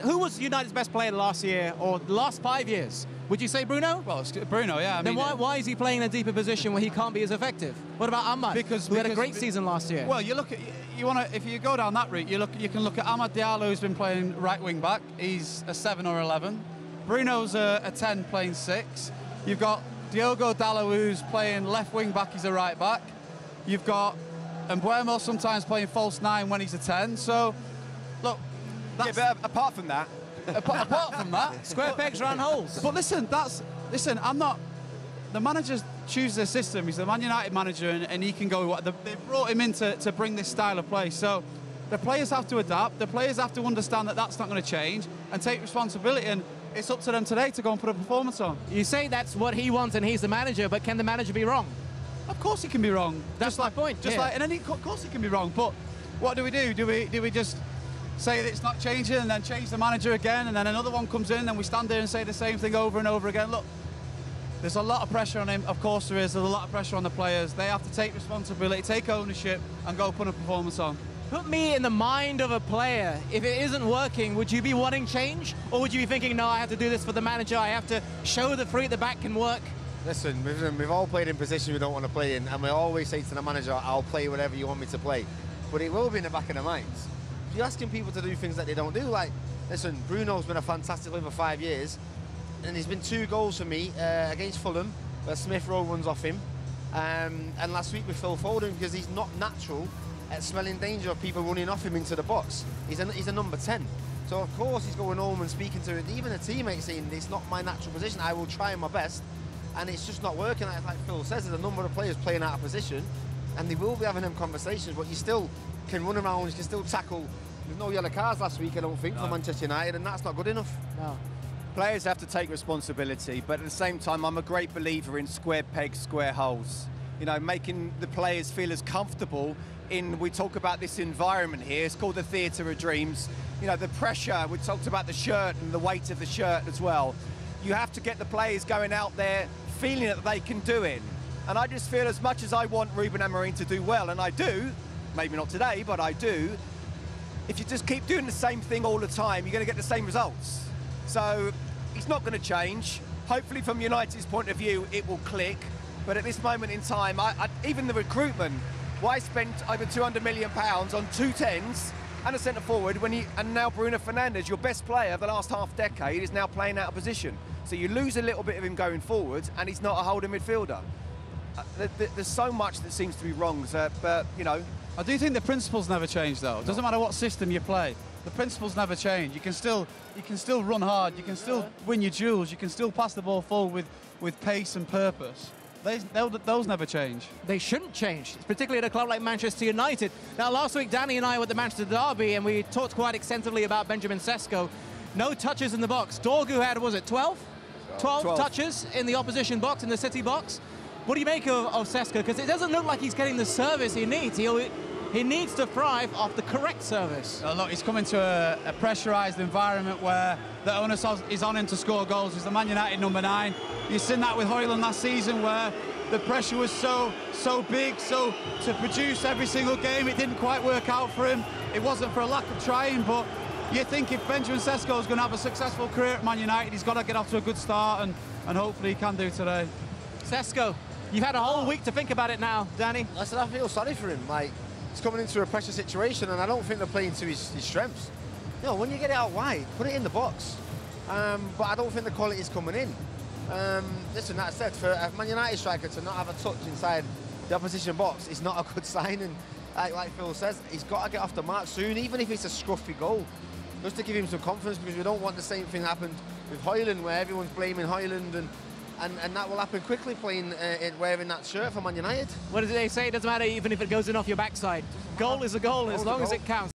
who was United's best player last year or the last 5 years? Would you say Bruno? Well, it's Bruno, yeah. Then why is he playing in a deeper position where he can't be as effective? What about Ahmad, who had a great season last year? Well, you look at if you go down that route, you can look at Amad Diallo, who's been playing right wing back. He's a 7 or 11. Bruno's a 10 playing 6. You've got Diogo Dalot, who's playing left wing back. He's a right back. You've got Mbuemo sometimes playing false 9 when he's a 10. So, look, but apart from that, apart from that, square pegs round holes. But listen, I'm not. The manager chooses a system. He's the Man United manager, and he can go. They brought him in to bring this style of play. So the players have to adapt. The players have to understand that that's not going to change and take responsibility. And it's up to them today to go and put a performance on. You say that's what he wants, and he's the manager. But can the manager be wrong? Of course he can be wrong. That's my point. Just like, and of course he can be wrong. But what do? Do we just say that it's not changing and then change the manager again, and then another one comes in and we stand there and say the same thing over and over again? Look, there's a lot of pressure on him. Of course there is. There's a lot of pressure on the players. They have to take responsibility, take ownership, and go put a performance on. Put me in the mind of a player. If it isn't working, would you be wanting change? Or would you be thinking, no, I have to do this for the manager, I have to show the three at the back can work? Listen, we've all played in positions we don't want to play in, and we always say to the manager, I'll play whatever you want me to play. But it will be in the back of their minds. If you're asking people to do things that they don't do, like, listen, Bruno's been a fantastic player for 5 years, and he's been 2 goals for me against Fulham, where Smith Rowe runs off him, and last week with Phil Foden, because he's not natural at smelling danger of people running off him into the box. He's a number 10. So of course he's going home and speaking to even a teammate saying, it's not my natural position, I will try my best. And it's just not working. Like Phil says, there's a number of players playing out of position, and they will be having them conversations, but you still can run around, you can still tackle. There's no yellow cards last week, I don't think, for Manchester United, and that's not good enough. No. Players have to take responsibility, but at the same time, I'm a great believer in square pegs, square holes. You know, making the players feel as comfortable in, we talk about this environment here, it's called the theatre of dreams. You know, the pressure, we talked about the shirt and the weight of the shirt as well. You have to get the players going out there feeling that they can do it. And I just feel as much as I want Ruben Amorim to do well, and I do, maybe not today, but I do, if you just keep doing the same thing all the time, you're going to get the same results. So it's not going to change. Hopefully from United's point of view, it will click. But at this moment in time, even the recruitment, why spend over £200 million on 2 10s and a centre forward and now Bruno Fernandes, your best player of the last half decade, is now playing out of position. So you lose a little bit of him going forward, and he's not a holding midfielder. There's so much that seems to be wrong, but you know. I do think the principles never change, though. It doesn't matter what system you play. The principles never change. You can still run hard. You can still win your duels. You can still pass the ball forward with pace and purpose. Those never change. They shouldn't change, particularly at a club like Manchester United. Now, last week, Danny and I were at the Manchester Derby, and we talked quite extensively about Benjamin Sesko. No touches in the box. Dorgu had, was it 12? 12 touches in the opposition box, in the City box. What do you make of Sesko? Because it doesn't look like he's getting the service he needs. He needs to thrive off the correct service. Look, he's coming to a pressurised environment where the onus is on him to score goals. He's the Man United number 9. You've seen that with Højlund last season, where the pressure was so big, so to produce every single game, it didn't quite work out for him. It wasn't for a lack of trying, but you think if Benjamin Sesko is going to have a successful career at Man United, he's got to get off to a good start, and hopefully he can do today. Sesko, you've had a whole week to think about it now, Danny. Listen, I feel sorry for him. Like, he's coming into a pressure situation, and I don't think they're playing to his strengths. You know, when you get it out wide, put it in the box. But I don't think the quality is coming in. Listen, that said, for a Man United striker to not have a touch inside the opposition box is not a good sign. And like Phil says, he's got to get off the mark soon, even if it's a scruffy goal, just to give him some confidence, because we don't want the same thing happened with Højlund, where everyone's blaming Højlund, and that will happen quickly, wearing that shirt for Man United. What do they say? It doesn't matter even if it goes in off your backside. Goal is a goal as long as it counts.